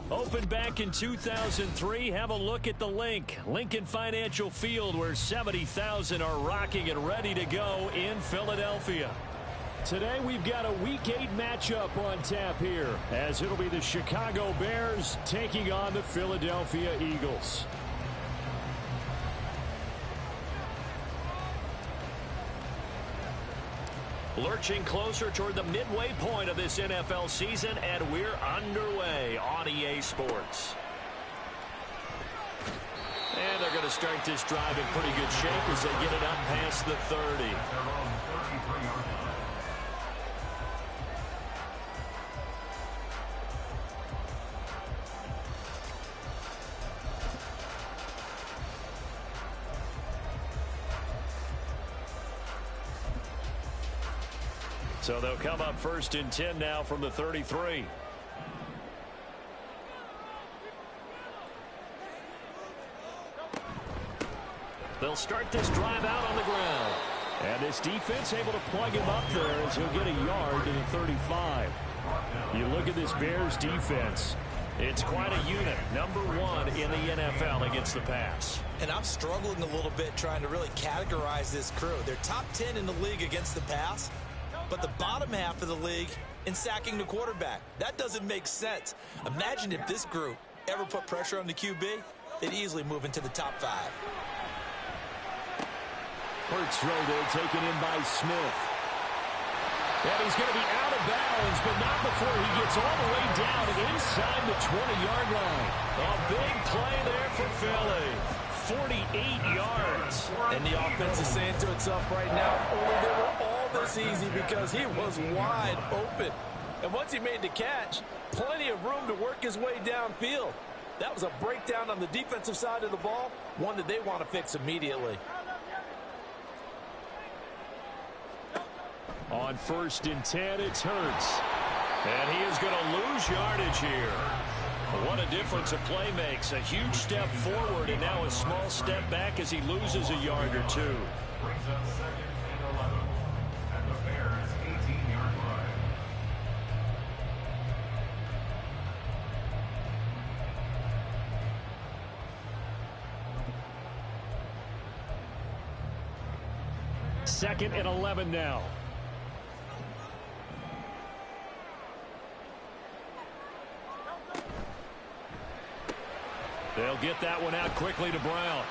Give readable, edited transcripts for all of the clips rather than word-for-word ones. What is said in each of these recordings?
Opened back in 2003, have a look at the link. Lincoln Financial Field, where 70,000 are rocking and ready to go in Philadelphia. Today we've got a Week 8 matchup on tap here, as it'll be the Chicago Bears taking on the Philadelphia Eagles. Lurching closer toward the midway point of this NFL season, and we're underway on EA Sports. And they're going to start this drive in pretty good shape as they get it up past the 30. So they'll come up 1st and 10 now from the 33. They'll start this drive out on the ground. And this defense able to plug him up there as he'll get a yard to the 35. You look at this Bears defense. It's quite a unit. Number 1 in the NFL against the pass. And I'm struggling a little bit trying to really categorize this crew. They're top 10 in the league against the pass, but the bottom half of the league in sacking the quarterback. That doesn't make sense. Imagine if this group ever put pressure on the QB, they'd easily move into the top 5. Hurts throw there, taken in by Smith. And he's going to be out of bounds, but not before he gets all the way down inside the 20-yard line. A big play there for Philly. 48 yards. And the offense is saying to itself right now, only they were all this easy because he was wide open. And once he made the catch, plenty of room to work his way downfield. That was a breakdown on the defensive side of the ball, one that they want to fix immediately. On 1st and 10, it's Hurts. And he is going to lose yardage here. What a difference a play makes. A huge step forward and now a small step back as he loses a yard or two. Brings up 2nd and 11 at the Bears' 18-yard line. Second and 11 now. They'll get that one out quickly to Brown.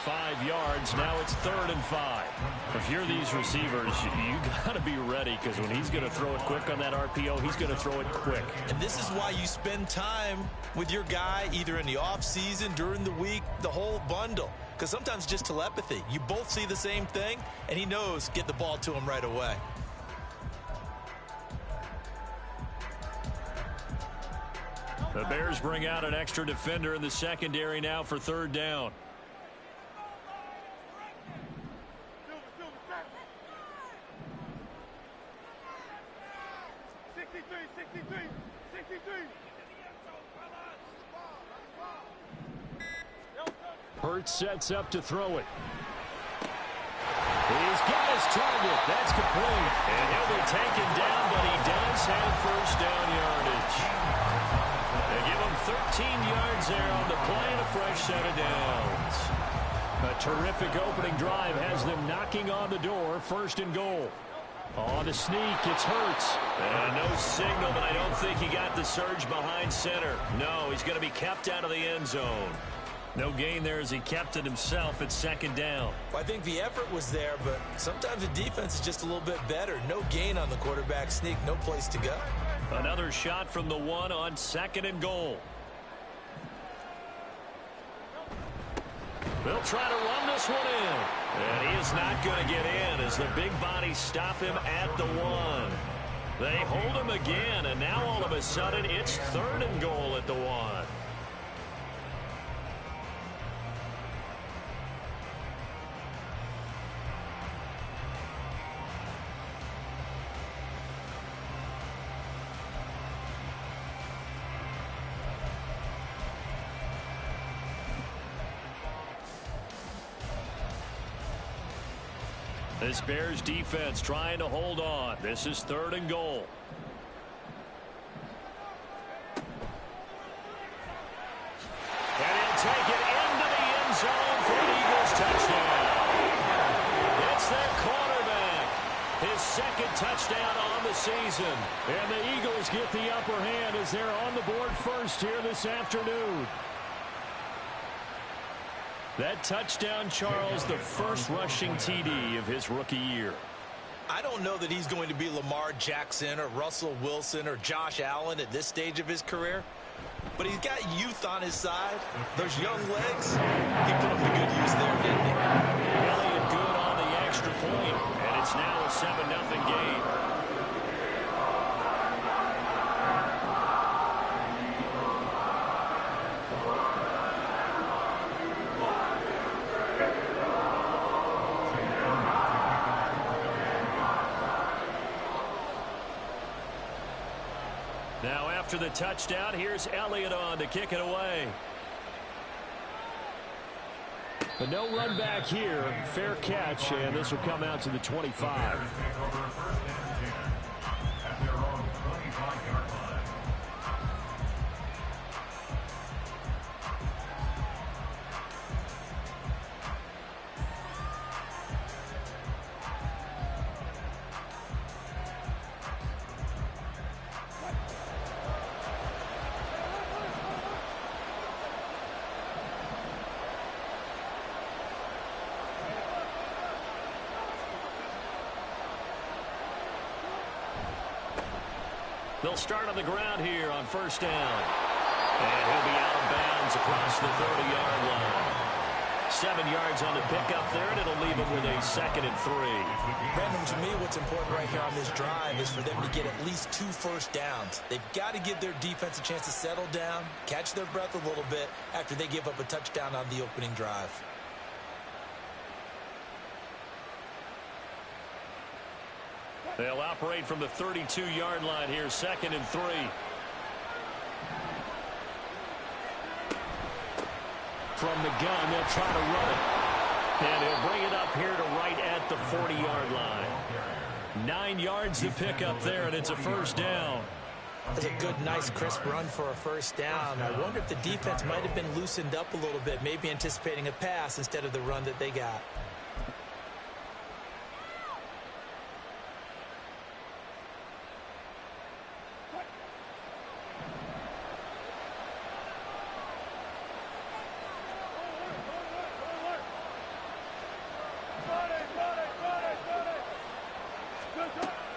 5 yards. Now it's 3rd and 5. If you're these receivers, you got to be ready, because when he's going to throw it quick on that RPO, he's going to throw it quick. And this is why you spend time with your guy either in the offseason, during the week, the whole bundle. Because sometimes just telepathy. You both see the same thing, and he knows get the ball to him right away. The Bears bring out an extra defender in the secondary now for 3rd down. Hurts sets up to throw it. He's got his target. That's complete. And he'll be taken down, but he does have 1st down yardage. They give him 13 yards there on the play and a fresh set of downs. A terrific opening drive has them knocking on the door. 1st and goal. On the sneak, it's Hurts. And no signal, but I don't think he got the surge behind center. No, he's going to be kept out of the end zone. No gain there as he kept it himself at second down. I think the effort was there, but sometimes the defense is just a little bit better. No gain on the quarterback sneak, no place to go. Another shot from the 1 on 2nd and goal. They'll try to run this one in. And he is not going to get in as the big bodies stop him at the 1. They hold him again, and now all of a sudden it's 3rd and goal at the 1. This Bears defense trying to hold on. This is 3rd and goal. And he'll take it into the end zone for an Eagles touchdown. It's their quarterback. His 2nd touchdown on the season. And the Eagles get the upper hand as they're on the board first here this afternoon. That touchdown, Charles, the first rushing TD of his rookie year. I don't know that he's going to be Lamar Jackson or Russell Wilson or Josh Allen at this stage of his career, but he's got youth on his side. Those young legs, he put them to good use there, didn't he? Elliott good on the extra point, and it's now a 7-0 game. Now after the touchdown, here's Elliott on to kick it away. But no run back here. Fair catch, and this will come out to the 25. They'll start on the ground here on 1st down. And he'll be out of bounds across the 30-yard line. 7 yards on the pickup there, and it'll leave him with a 2nd and 3. Brandon, to me, what's important right here on this drive is for them to get at least 2 first downs. They've got to give their defense a chance to settle down, catch their breath a little bit after they give up a touchdown on the opening drive. They'll operate from the 32-yard line here, 2nd and 3. From the gun, they'll try to run it. And he'll bring it up here to right at the 40-yard line. 9 yards to pick up there, and it's a 1st down. That's a good, nice, crisp run for a 1st down. I wonder if the defense might have been loosened up a little bit, maybe anticipating a pass instead of the run that they got.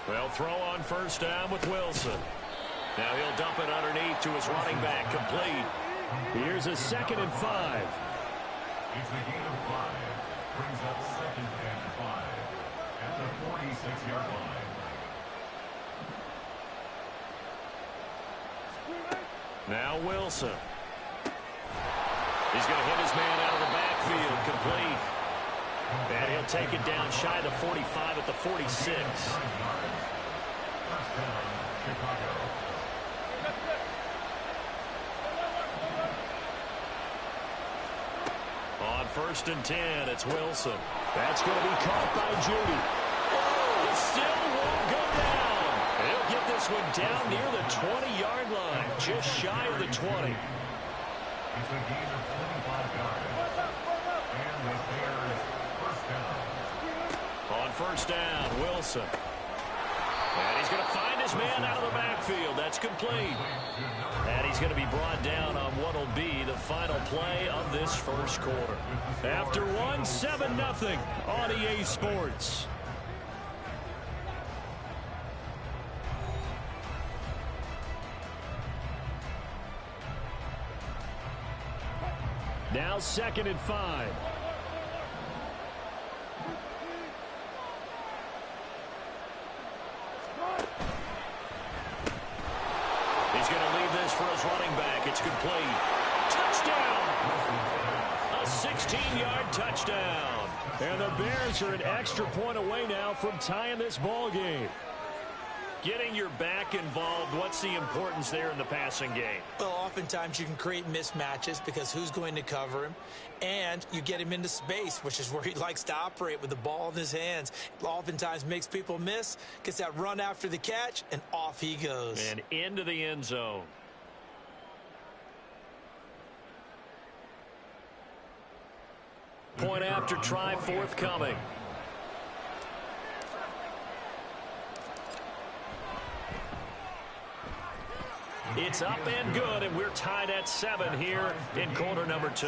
They'll throw on 1st down with Wilson. Now he'll dump it underneath to his running back, complete. Here's a 2nd and 5. It's a gain of 5. Brings up 2nd and 5 at the 46-yard line. Now Wilson. He's going to hit his man out of the backfield, complete. And he'll take it down shy of the 45 at the 46. On 1st and 10, it's Wilson. That's going to be caught by Judy. Oh, it still won't go down. He'll get this one down near the 20-yard line, just shy of the 20. It's a gain of 25 yards. And the Bears 1st down. On 1st down, Wilson. And he's going to find his man out of the backfield. That's complete. And he's going to be brought down on what will be the final play of this first quarter. After one, 7-0 on EA Sports. Now 2nd and 5. He's going to leave this for his running back. It's complete. Touchdown! A 16-yard touchdown. And the Bears are an extra point away now from tying this ball game. Getting your back involved, what's the importance there in the passing game? Well, oftentimes you can create mismatches because who's going to cover him? And you get him into space, which is where he likes to operate with the ball in his hands. Oftentimes makes people miss, gets that run after the catch, and off he goes. And into the end zone. Point after try forthcoming. It's up and good, and we're tied at 7 here in quarter number 2.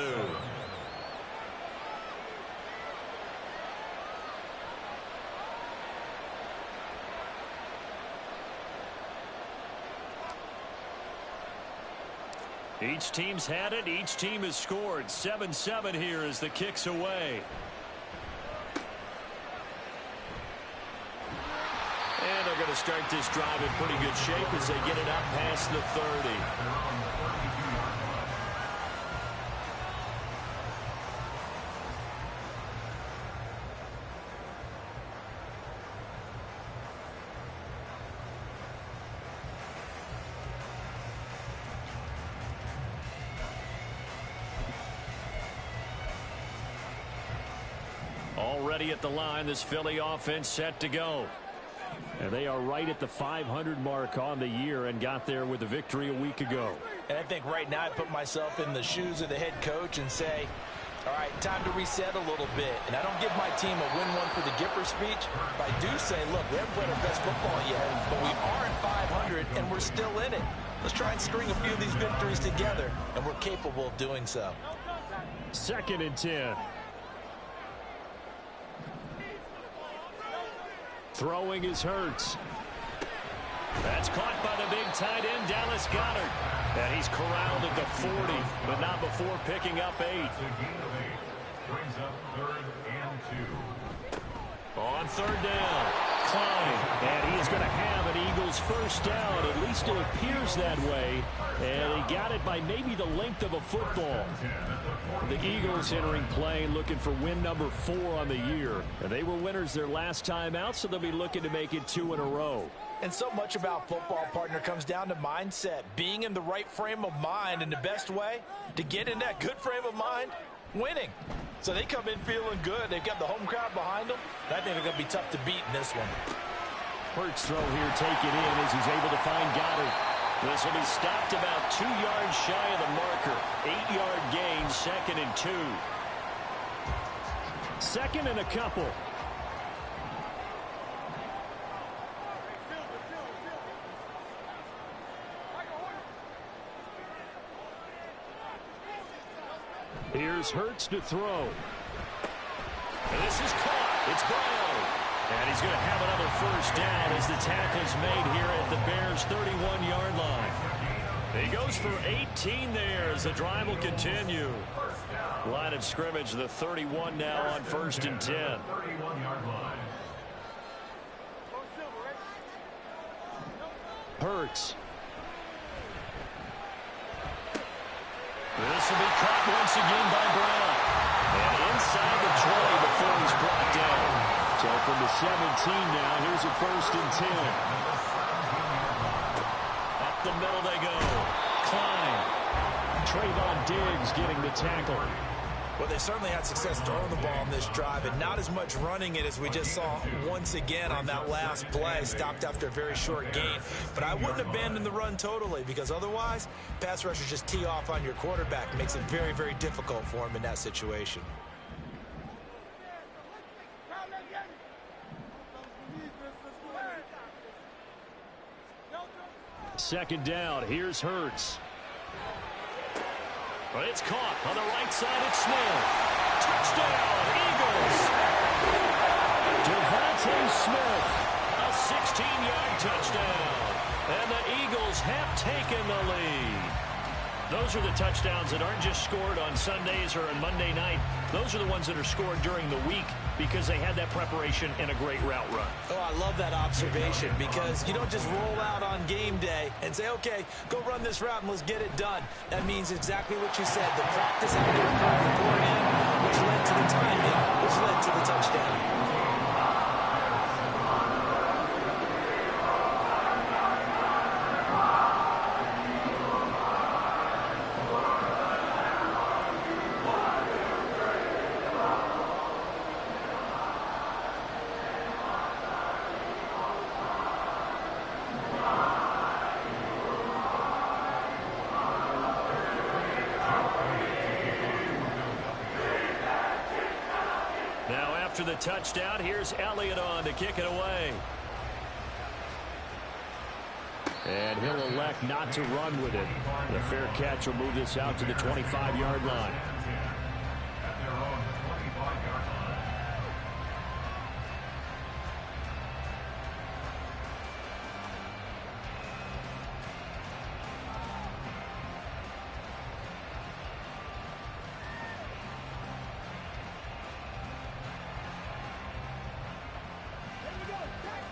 Each team's had it. Each team has scored. 7-7 here as the kick's away. And they're going to start this drive in pretty good shape as they get it up past the 30. Already at the line, this Philly offense set to go. And they are right at the 500 mark on the year and got there with a victory a week ago. And I think right now I put myself in the shoes of the head coach and say, all right, time to reset a little bit. And I don't give my team a win one for the Gipper speech, but I do say, look, we haven't played our best football yet, but we are at 500 and we're still in it. Let's try and string a few of these victories together, and we're capable of doing so. 2nd and 10. Throwing is Hurts. That's caught by the big tight end, Dallas Goedert. And he's corralled at the 40, but not before picking up 8. Brings up 3rd and 2. On 3rd down, Klein. And he is going to have an Eagles first down. At least it appears that way. And he got it by maybe the length of a football. The Eagles entering play looking for win number 4 on the year. And they were winners their last time out, so they'll be looking to make it 2 in a row. And so much about football, partner, comes down to mindset. Being in the right frame of mind, and the best way to get in that good frame of mind, winning. So they come in feeling good. They've got the home crowd behind them. And I think they're going to be tough to beat in this one. Hurts throw here, take it in as he's able to find Goddard. This will be stopped about 2 yards shy of the marker. 8-yard gain, 2nd and 2. 2nd and a couple. Here's Hurts to throw. And this is caught. It's Brown. And he's going to have another first down as the tackle's made here at the Bears' 31-yard line. He goes for 18 there as the drive will continue. Line of scrimmage, the 31 now on 1st and 10. 31-yard line. Hurts. This will be caught once again by Brown. And inside the 20 before he's brought down. So from the 17 now, here's a 1st and 10. Up the middle they go. Klein. Trayvon Diggs getting the tackle. Well, they certainly had success throwing the ball on this drive, and not as much running it as we just saw once again on that last play. Stopped after a very short gain. But I wouldn't abandon the run totally, because otherwise, pass rushers just tee off on your quarterback. It makes it very, very difficult for him in that situation. Second down. Here's Hurts. But it's caught on the right side. It's Smith. Touchdown, Eagles. Devontae Smith, a 16-yard touchdown. And the Eagles have taken the lead. Those are the touchdowns that aren't just scored on Sundays or on Monday night. Those are the ones that are scored during the week because they had that preparation and a great route run. Oh, I love that observation because you don't just roll out on game day and say, okay, go run this route and let's get it done. That means exactly what you said. The practice out there beforehand, which led to the timing, which led to the touchdown. After the touchdown, here's Elliott on to kick it away. And he'll elect not to run with it. The fair catch will move this out to the 25-yard line. At their own 25-yard line.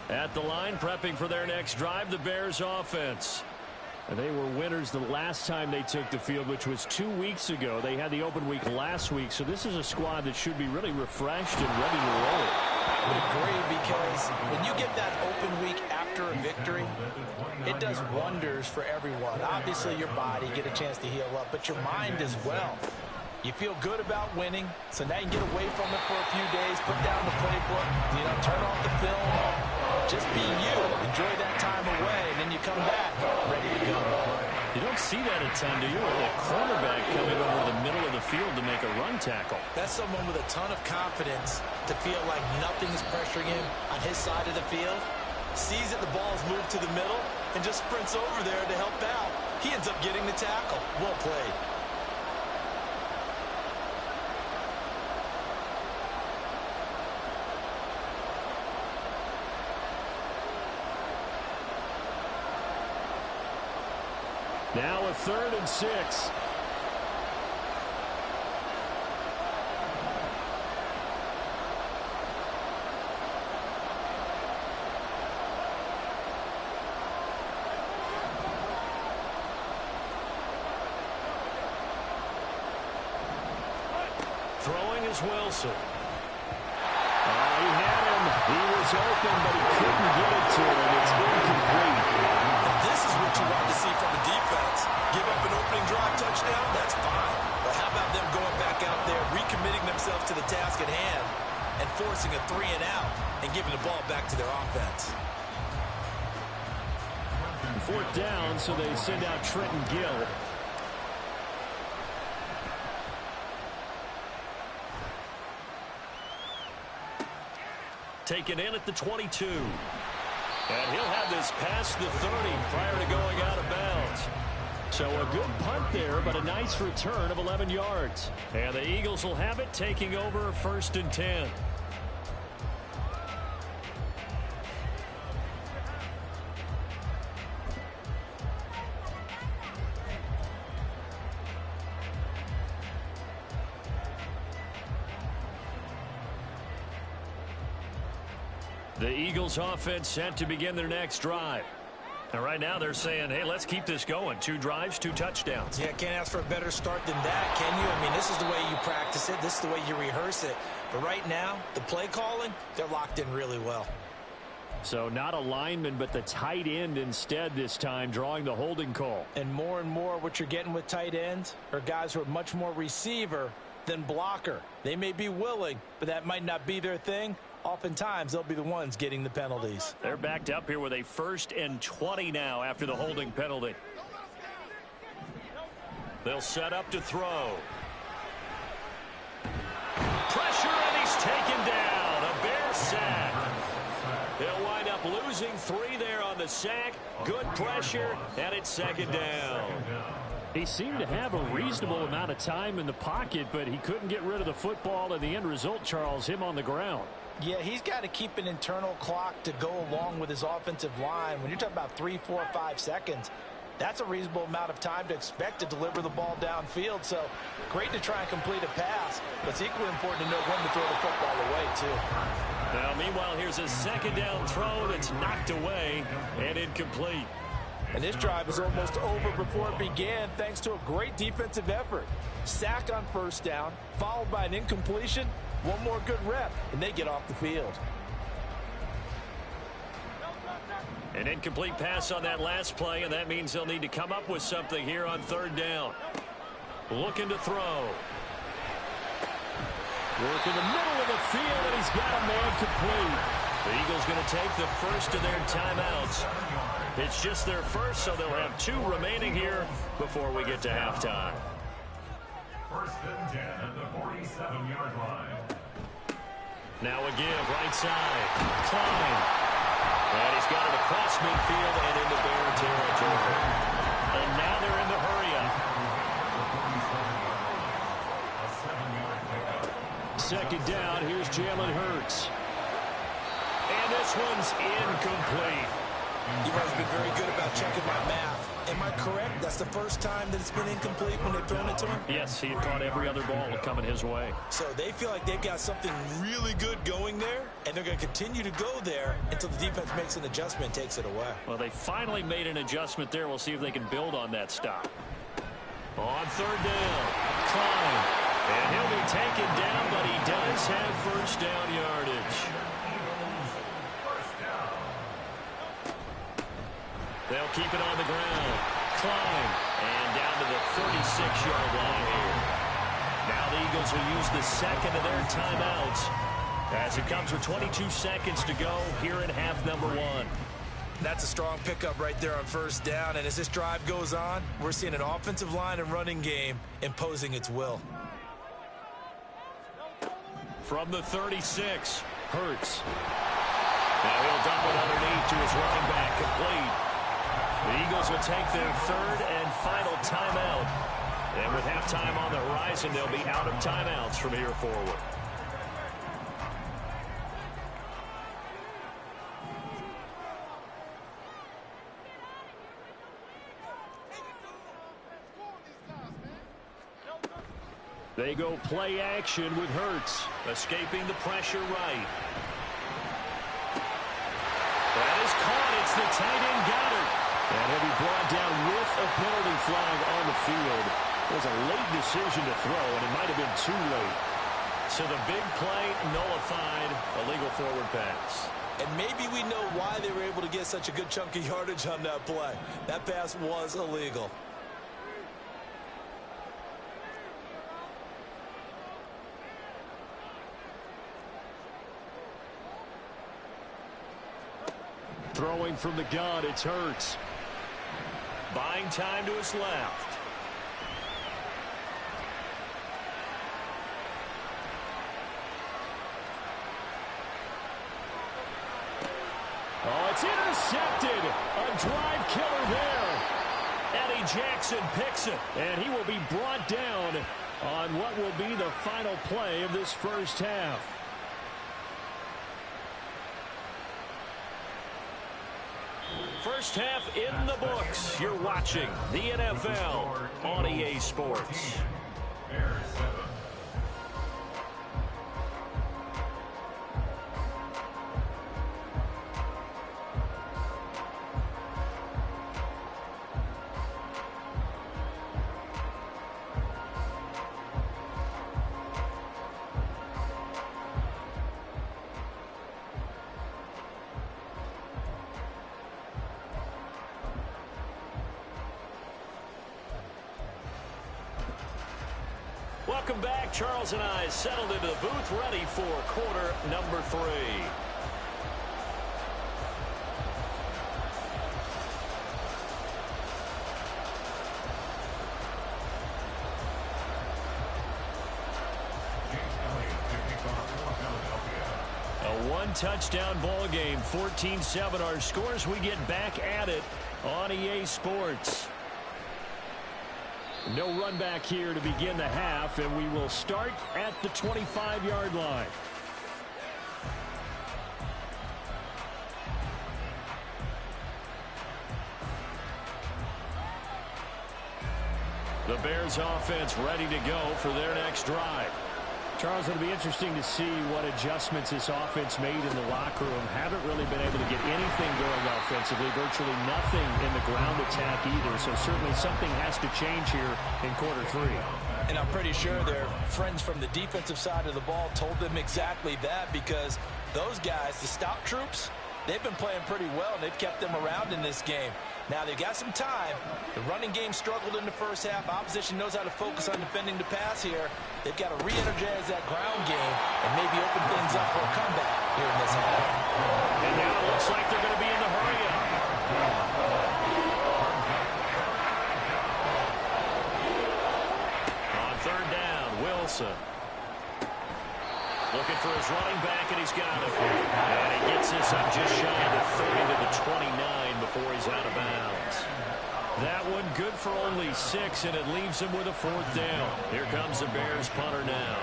At the line, prepping for their next drive, the Bears offense. And they were winners the last time they took the field, which was 2 weeks ago. They had the open week last week, so this is a squad that should be really refreshed and ready to roll. I would agree because when you get that open week after a victory, it does wonders for everyone. Obviously, your body, get a chance to heal up, but your mind as well. You feel good about winning, so now you can get away from it for a few days, put down the playbook, turn off the film. Just be you. Enjoy that time away, and then you come back ready to go. You don't see that a ton, do you? A cornerback coming over the middle of the field to make a run tackle. That's someone with a ton of confidence to feel like nothing's pressuring him on his side of the field. Sees that the ball's moved to the middle and just sprints over there to help out. He ends up getting the tackle. Well played. Now a 3rd and 6. Throwing is Wilson. He had him. He was open, but he couldn't get it to him. It's incomplete. This is what you want to see from the defense. Give up an opening drive touchdown, that's fine. But how about them going back out there, recommitting themselves to the task at hand, and forcing a 3-and-out and giving the ball back to their offense? 4th down, so they send out Trenton Gill. Taken in at the 22. And he'll have this past the 30 prior to going out of bounds. So a good punt there, but a nice return of 11 yards. And the Eagles will have it, taking over 1st and 10. The Eagles offense set to begin their next drive. And right now they're saying, hey, let's keep this going. 2 drives, 2 touchdowns. Yeah, can't ask for a better start than that, can you? I mean, this is the way you practice it. This is the way you rehearse it. But right now, the play calling, they're locked in really well. So not a lineman, but the tight end instead this time, drawing the holding call. And more what you're getting with tight ends are guys who are much more receiver than blocker. They may be willing, but that might not be their thing. Oftentimes, they'll be the ones getting the penalties. They're backed up here with a 1st and 20 now after the holding penalty. They'll set up to throw. Pressure, and he's taken down. A Bear sack. They'll wind up losing 3 there on the sack. Good pressure, and it's second down. He seemed to have a reasonable amount of time in the pocket, but he couldn't get rid of the football, and the end result, Charles, him on the ground. Yeah, he's got to keep an internal clock to go along with his offensive line. When you're talking about 3, 4, 5 seconds, that's a reasonable amount of time to expect to deliver the ball downfield. So great to try and complete a pass, but it's equally important to know when to throw the football away, too. Now, meanwhile, here's a second down throw that's knocked away and incomplete. And this drive is almost over before it began thanks to a great defensive effort. Sack on first down, followed by an incompletion. One more good rep, and they get off the field. An incomplete pass on that last play, and that means they'll need to come up with something here on third down. Looking to throw. Work in the middle of the field, and he's got a man complete. The Eagles going to take the first of their timeouts. It's just their first, so they'll have 2 remaining here before we get to halftime. First and 10 at the 47-yard line. Now a give, right side. Klein. And he's got it across midfield and into Bear territory. And now they're in the hurry-up. Second down, here's Jalen Hurts. And this one's incomplete. You guys have been very good about checking my math. Am I correct? That's the first time that it's been incomplete when they've thrown it to him? Yes, he had caught every other ball coming his way. So they feel like they've got something really good going there, and they're going to continue to go there until the defense makes an adjustment and takes it away. Well, they finally made an adjustment there. We'll see if they can build on that stop. On third down, Klein. And he'll be taken down, but he does have first down yardage. They'll keep it on the ground. Klein. And down to the 36-yard line here. Now the Eagles will use the second of their timeouts as it comes with 22 seconds to go here in half number 1. That's a strong pickup right there on first down, and as this drive goes on, we're seeing an offensive line and running game imposing its will. From the 36, Hurts. Now he'll dump it underneath to his running back, complete. The Eagles will take their third and final timeout. And with halftime on the horizon, they'll be out of timeouts from here forward. They go play action with Hurts, escaping the pressure right. That is caught. It's the tight end Goddard. And he'll be brought down with a penalty flag on the field. It was a late decision to throw, and it might have been too late. So the big play nullified, a legal forward pass. And maybe we know why they were able to get such a good chunk of yardage on that play. That pass was illegal. Throwing from the gun, it's Hurts. Buying time to his left. Oh, it's intercepted. A drive killer there. Eddie Jackson picks it, and he will be brought down on what will be the final play of this first half. First half in the books. You're watching the NFL on EA Sports. Bears 7. Welcome back. Charles and I settled into the booth, ready for quarter number 3. A one-touchdown ball game. 14-7 our scores. We get back at it on EA Sports. No run back here to begin the half, and we will start at the 25-yard line. The Bears offense ready to go for their next drive. Charles, it'll be interesting to see what adjustments this offense made in the locker room. Haven't really been able to get anything going offensively, virtually nothing in the ground attack either. So certainly something has to change here in quarter three. And I'm pretty sure their friends from the defensive side of the ball told them exactly that, because those guys, the stop troops, they've been playing pretty well, and they've kept them around in this game. Now, they've got some time. The running game struggled in the first half. Opposition knows how to focus on defending the pass here. They've got to re-energize that ground game and maybe open things up for a comeback here in this half. And now it looks like they're going to be in the hurry-up. On third down, Wilson. Looking for his running back, and he's got it. And he gets this up just shy of the 30 to the 29 before he's out of bounds. That one good for only 6, and it leaves him with a fourth down. Here comes the Bears punter now,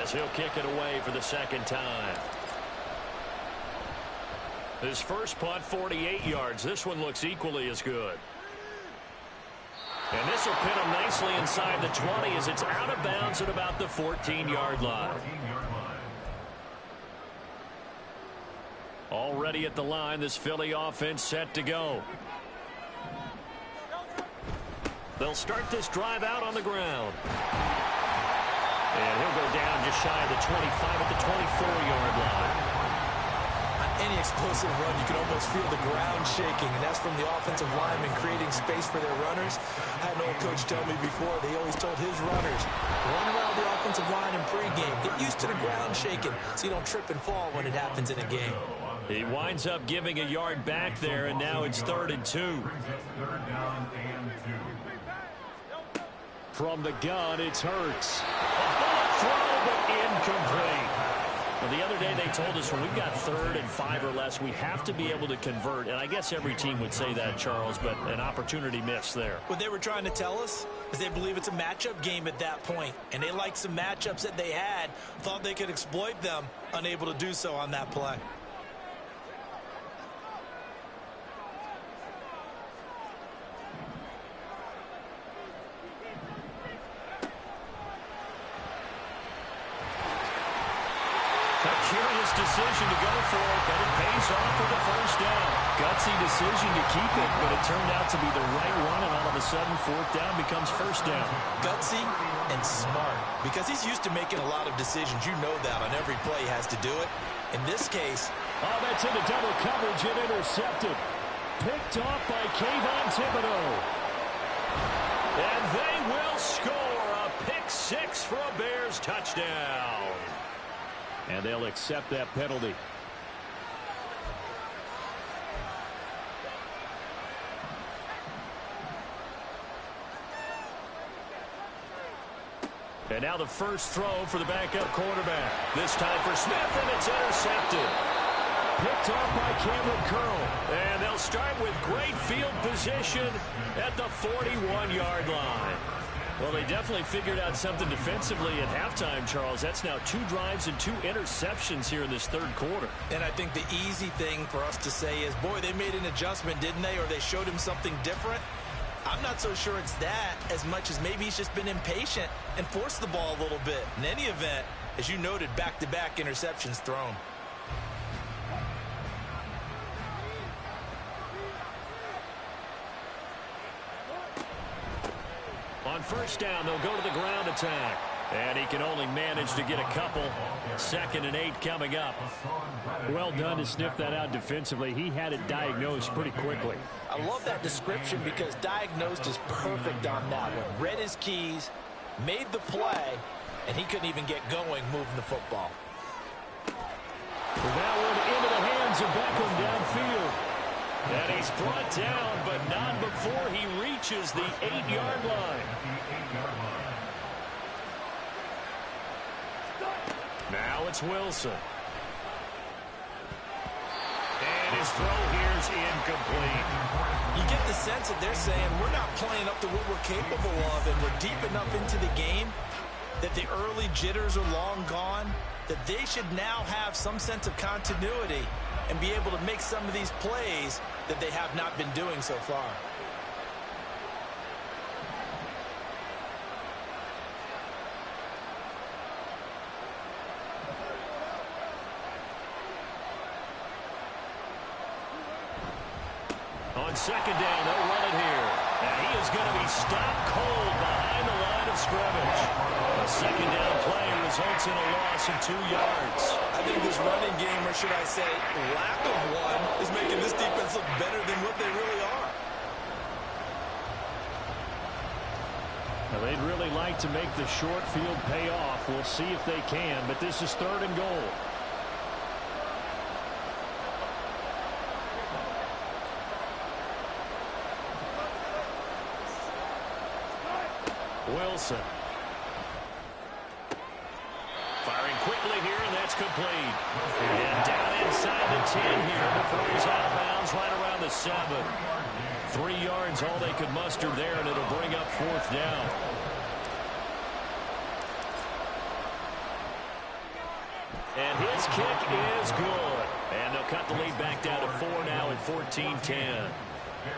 as he'll kick it away for the second time. His first punt, 48 yards. This one looks equally as good. And this will pin him nicely inside the 20 as it's out of bounds at about the 14-yard line. Already at the line, this Philly offense set to go. They'll start this drive out on the ground. And he'll go down just shy of the 25 at the 24-yard line. On any explosive run, you can almost feel the ground shaking, and that's from the offensive linemen creating space for their runners. I had an old coach tell me before, they always told his runners, run around the offensive line in pregame. Get used to the ground shaking so you don't trip and fall when it happens in a game. He winds up giving a yard back there, and now it's 3rd and 2. From the gun, it's Hurts. A bullet throw, but incomplete. Well, the other day they told us when we've got 3rd and 5 or less, we have to be able to convert. And I guess every team would say that, Charles, but an opportunity missed there. What they were trying to tell us is they believe it's a matchup game at that point. And they liked some matchups that they had, thought they could exploit them, unable to do so on that play. Curious decision to go for it, but it pays off for the first down. Gutsy decision to keep it, but it turned out to be the right one, and all of a sudden, 4th down becomes 1st down. Gutsy and smart, because he's used to making a lot of decisions. You know that on every play he has to do it. In this case, oh, that's into double coverage and intercepted. Picked off by Kayvon Thibodeaux. And they will score a pick-6 for a Bears touchdown. And they'll accept that penalty. And now the first throw for the backup quarterback. This time for Smith, and it's intercepted. Picked off by Cameron Curl. And they'll start with great field position at the 41-yard line. Well, they definitely figured out something defensively at halftime, Charles. That's now 2 drives and 2 interceptions here in this 3rd quarter. And I think the easy thing for us to say is, boy, they made an adjustment, didn't they? Or they showed him something different. I'm not so sure it's that as much as maybe he's just been impatient and forced the ball a little bit. In any event, as you noted, back-to-back interceptions thrown. On first down, they'll go to the ground attack. And he can only manage to get a couple. 2nd and 8 coming up. Well done to sniff that out defensively. He had it diagnosed pretty quickly. I love that description because diagnosed is perfect on that one. Read his keys, made the play, and he couldn't even get going moving the football. That one into the hands of Beckham downfield. And he's brought down, but not before he reaches the 8-yard line. Now it's Wilson. And his throw here's incomplete. You get the sense that they're saying we're not playing up to what we're capable of, and we're deep enough into the game that the early jitters are long gone, that they should now have some sense of continuity and be able to make some of these plays that they have not been doing so far. On second down, they'll run it here. And he is going to be stopped cold behind the line of scrimmage. A second down play results in a loss of 2 yards. I think this running game, or should I say lack of one, is making this defense look better than what they really are. Now, they'd really like to make the short field pay off. We'll see if they can, but this is 3rd and goal. Wilson. Firing quickly here, and that's complete. And down inside the 10 here before he's out of bounds right around the 7. 3 yards, all they could muster there, and it'll bring up 4th down. And his kick is good. And they'll cut the lead back down to 4 now at 14-10.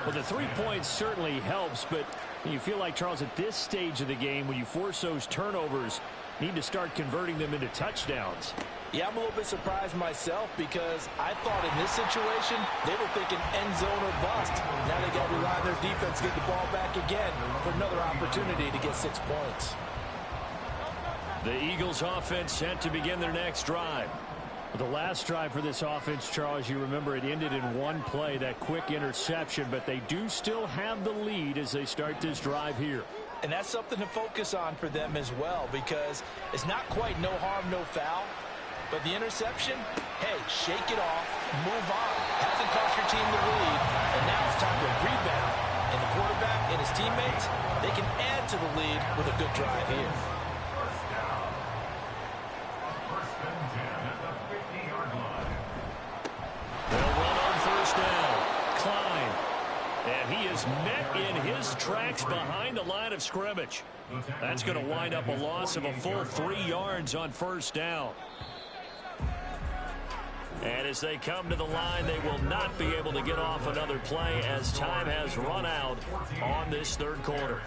Well, the 3 points certainly helps, but you feel like, Charles, at this stage of the game, when you force those turnovers, need to start converting them into touchdowns. Yeah, I'm a little bit surprised myself because I thought in this situation they were thinking end zone or bust. Now they got to rely on their defense to get the ball back again for another opportunity to get 6 points. The Eagles offense set to begin their next drive. The last drive for this offense, Charles, you remember it ended in one play, that quick interception, but they do still have the lead as they start this drive here. And that's something to focus on for them as well, because it's not quite no harm, no foul, but the interception, hey, shake it off, move on. Hasn't cost your team the lead, and now it's time to rebound. And the quarterback and his teammates, they can add to the lead with a good drive here. They'll run on first down. Klein. And he is met in his tracks behind the line of scrimmage. That's going to wind up a loss of a full 3 yards on first down. And as they come to the line, they will not be able to get off another play as time has run out on this 3rd quarter.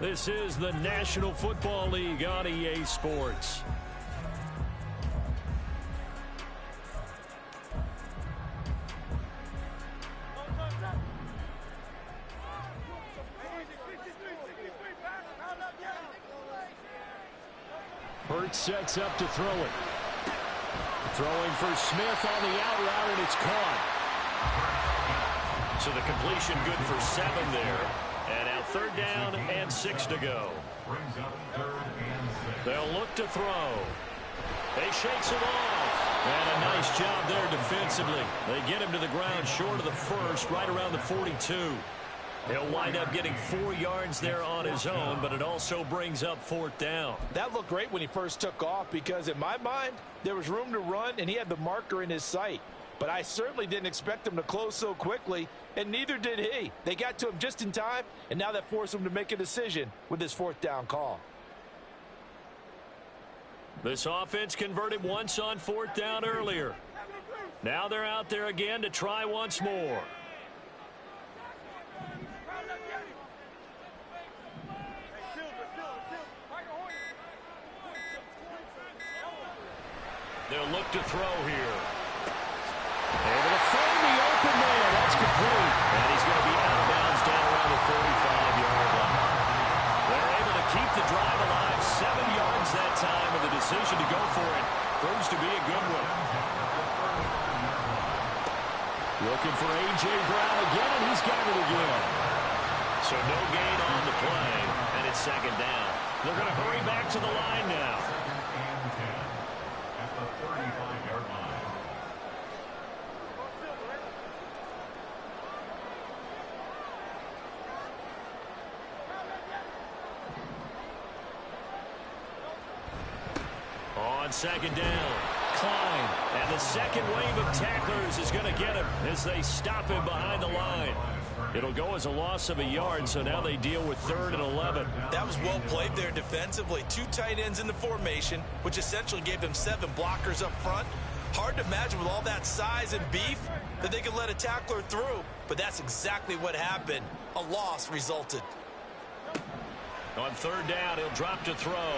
This is the National Football League on EA Sports. Hurts sets up to throw it. Throwing for Smith on the out route, and it's caught. So the completion good for 7 there. And now 3rd down and 6 to go. They'll look to throw. He shakes it off. And a nice job there defensively. They get him to the ground short of the 1st, right around the 42. He'll wind up getting 4 yards there on his own, but it also brings up 4th down. That looked great when he first took off because, in my mind, there was room to run, and he had the marker in his sight. But I certainly didn't expect him to close so quickly, and neither did he. They got to him just in time, and now that forced him to make a decision with his 4th down call. This offense converted once on 4th down earlier. Now they're out there again to try once more. They'll look to throw here. Able to find the open man. That's complete. And he's going to be out of bounds down around the 45-yard line. They're able to keep the drive alive. 7 yards that time, and the decision to go for it proves to be a good one. Looking for A.J. Brown again, and he's got it again. So no gain on the play, and it's 2nd down. They're going to hurry back to the line now. On 2nd down, Klein. And the second wave of tacklers is going to get him as they stop him behind the line. It'll go as a loss of a yard, so now they deal with 3rd and 11. That was well played there defensively. 2 tight ends in the formation, which essentially gave them 7 blockers up front. Hard to imagine with all that size and beef that they could let a tackler through, but that's exactly what happened. A loss resulted. On 3rd down, he'll drop to throw.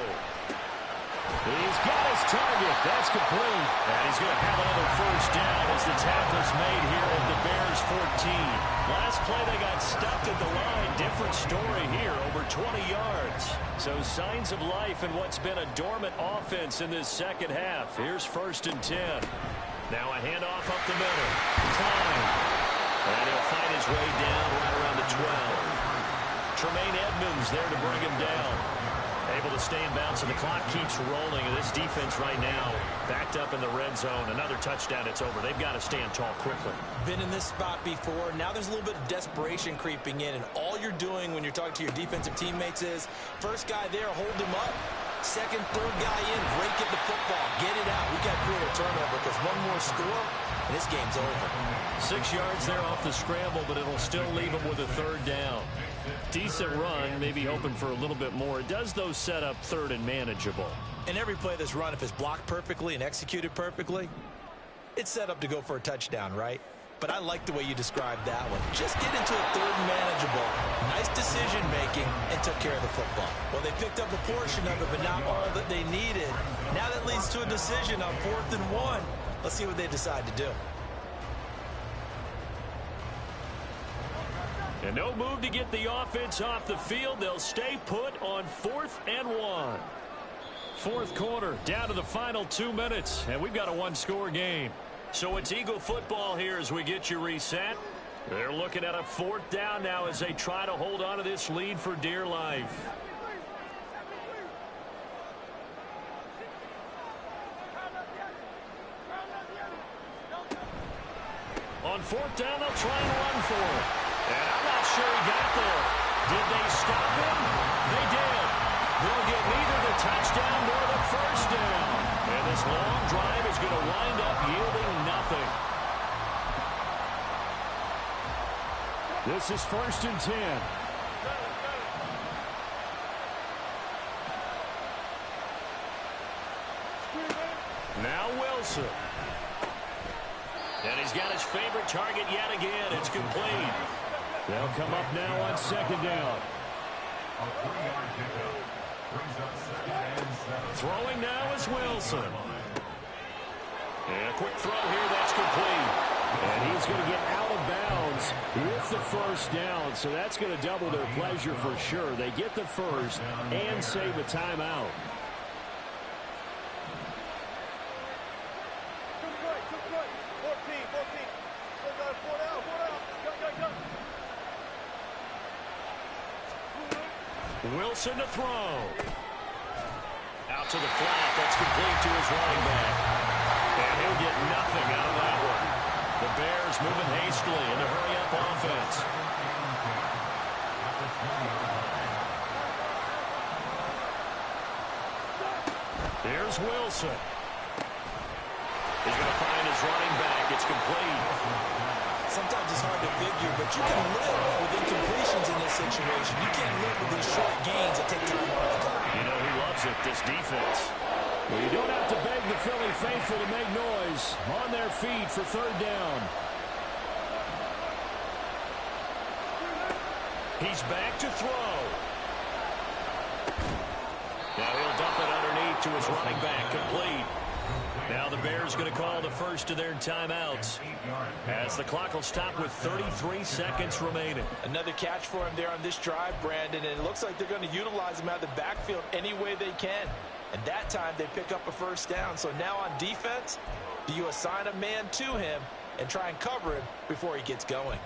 He's got his target. That's complete. And he's going to have another first down as the tackle's made here at the Bears 14. Last play they got stuffed at the line. Different story here, over 20 yards. So signs of life in what's been a dormant offense in this second half. Here's 1st and 10. Now a handoff up the middle. Klein. And he'll find his way down right around the 12. Tremaine Edmonds there to bring him down. Able to stay in bounds, and the clock keeps rolling. And this defense right now backed up in the red zone. Another touchdown, it's over. They've got to stand tall quickly. Been in this spot before. Now there's a little bit of desperation creeping in, and all you're doing when you're talking to your defensive teammates is first guy there, hold him up. Second, third guy in, break at the football. Get it out. We've got to create a turnover because one more score, and this game's over. 6 yards there off the scramble, but it'll still leave him with a 3rd down. Decent run, maybe hoping for a little bit more. It does, though, set up 3rd and manageable. And every play that's run, if it's blocked perfectly and executed perfectly, it's set up to go for a touchdown, right? But I like the way you described that one. Just get into a 3rd and manageable. Nice decision-making and took care of the football. Well, they picked up a portion of it, but not all that they needed. Now that leads to a decision on 4th and 1. Let's see what they decide to do. And no move to get the offense off the field. They'll stay put on 4th and 1. 4th quarter, down to the final 2 minutes, and we've got a 1-score game. So it's Eagle football here as we get you reset. They're looking at a 4th down now as they try to hold on to this lead for dear life. On 4th down, they'll try and run for it. And I'm not sure he got there. Did they stop him? They did. They'll get neither the touchdown nor the first down. And this long drive is going to wind up yielding nothing. This is 1st and 10. Now Wilson. And he's got his favorite target yet again. It's complete. They'll come up now on 2nd down. A 3-yard pickup brings up 2nd and 7. Throwing now is Wilson. And a quick throw here, that's complete. And he's going to get out of bounds with the first down. So that's going to double their pleasure for sure. They get the first and save a timeout. Wilson to throw. Out to the flat. That's complete to his running back. And he'll get nothing out of that one. The Bears moving hastily in the hurry-up offense. Here's Wilson. He's going to find his running back. It's complete. Sometimes it's hard to figure, but you can live with incompletions in this situation. You can't live with these short gains that take time off the clock. You know who loves it? This defense. Well, you don't have to beg the Philly faithful to make noise. On their feet for 3rd down. He's back to throw. Now he'll dump it underneath to his running back, complete. Now the Bears going to call the first of their timeouts as the clock will stop with 33 seconds remaining. Another catch for him there on this drive, Brandon, and it looks like they're going to utilize him out of the backfield any way they can. And that time they pick up a first down. So now on defense, do you assign a man to him and try and cover him before he gets going?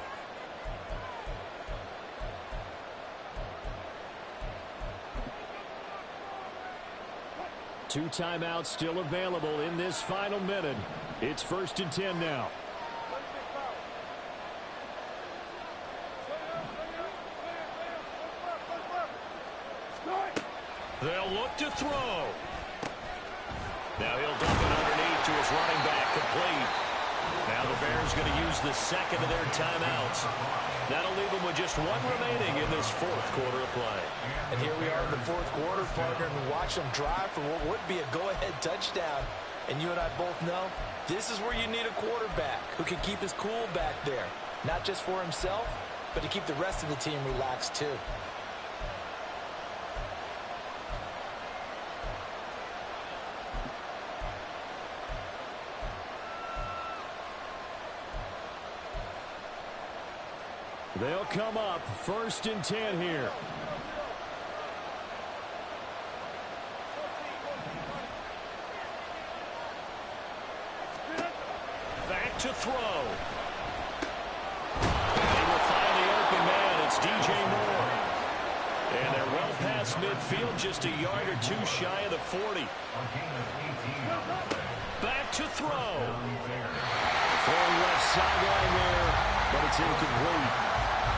Two timeouts still available in this final minute. It's 1st and 10 now. They'll look to throw. Now he'll dump it underneath to to his running back, complete. Now the Bears going to use the second of their timeouts. That'll leave them with just one remaining in this fourth quarter of play. And here we are in the fourth quarter, partner, and we watch them drive for what would be a go-ahead touchdown. And you and I both know this is where you need a quarterback who can keep his cool back there. Not just for himself, but to keep the rest of the team relaxed too. They'll come up 1st and 10 here. Back to throw. They will find the open man. It's DJ Moore. And they're well past midfield, just a yard or two shy of the 40. Back to throw. Throwing left sideline there, but it's incomplete.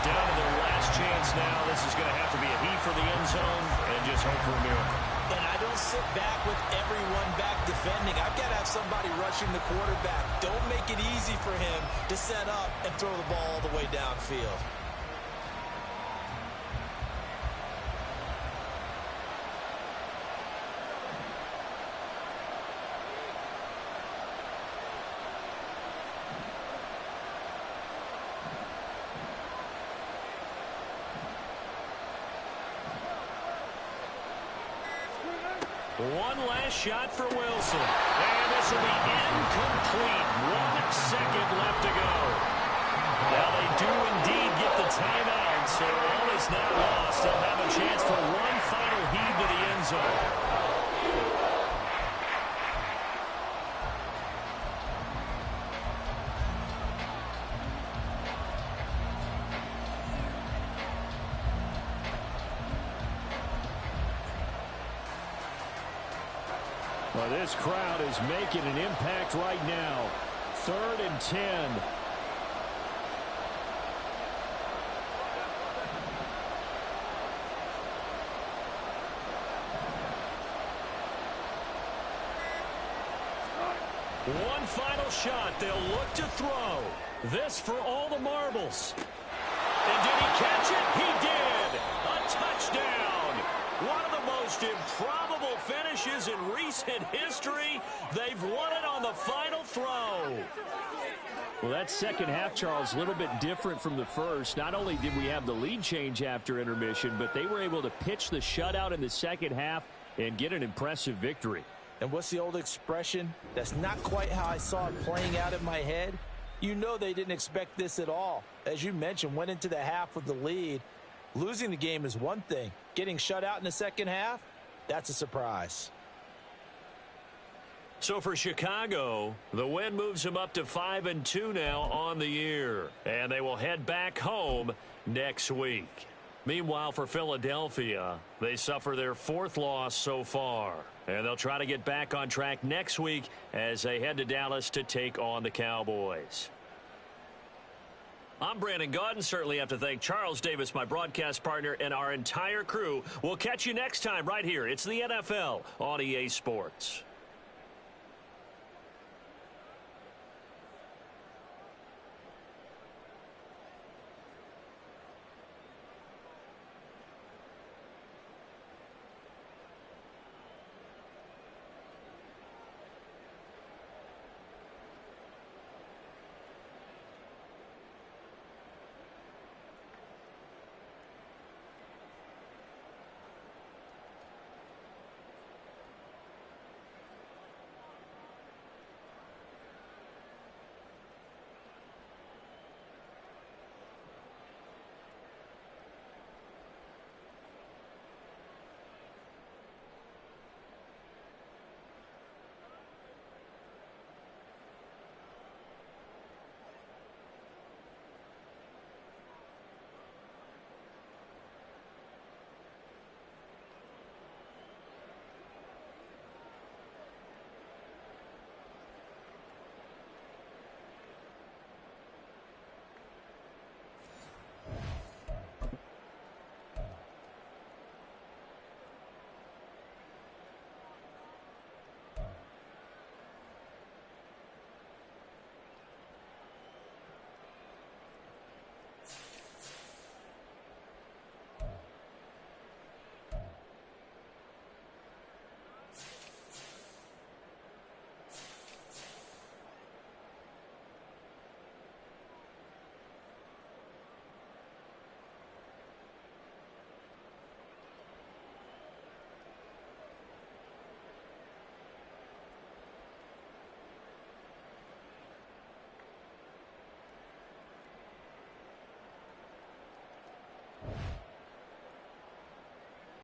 Down to their last chance now. This is going to have to be a heave for the end zone and just hope for a miracle. And I don't sit back with everyone back defending. I've got to have somebody rushing the quarterback. Don't make it easy for him to set up and throw the ball all the way downfield. One last shot for Wilson. And this will be incomplete. 1 second left to go. Now they do indeed get the timeout, so all is not lost. They'll have a chance for one final heave to the end zone. Well, this crowd is making an impact right now. 3rd and 10. One final shot. They'll look to throw. This for all the marbles. And did he catch it? He did. A touchdown. One of the most improbable finishes in recent history. They've won it on the final throw. Well, that second half, Charles, a little bit different from the first. Not only did we have the lead change after intermission, but they were able to pitch the shutout in the second half and get an impressive victory. And what's the old expression? That's not quite how I saw it playing out in my head. You know they didn't expect this at all. As you mentioned, went into the half with the lead. Losing the game is one thing. Getting shut out in the second half, that's a surprise. So for Chicago, the win moves them up to 5-2 now on the year. And they will head back home next week. Meanwhile, for Philadelphia, they suffer their 4th loss so far. And they'll try to get back on track next week as they head to Dallas to take on the Cowboys. I'm Brandon Gaudin. Certainly have to thank Charles Davis, my broadcast partner, and our entire crew. We'll catch you next time right here. It's the NFL on EA Sports.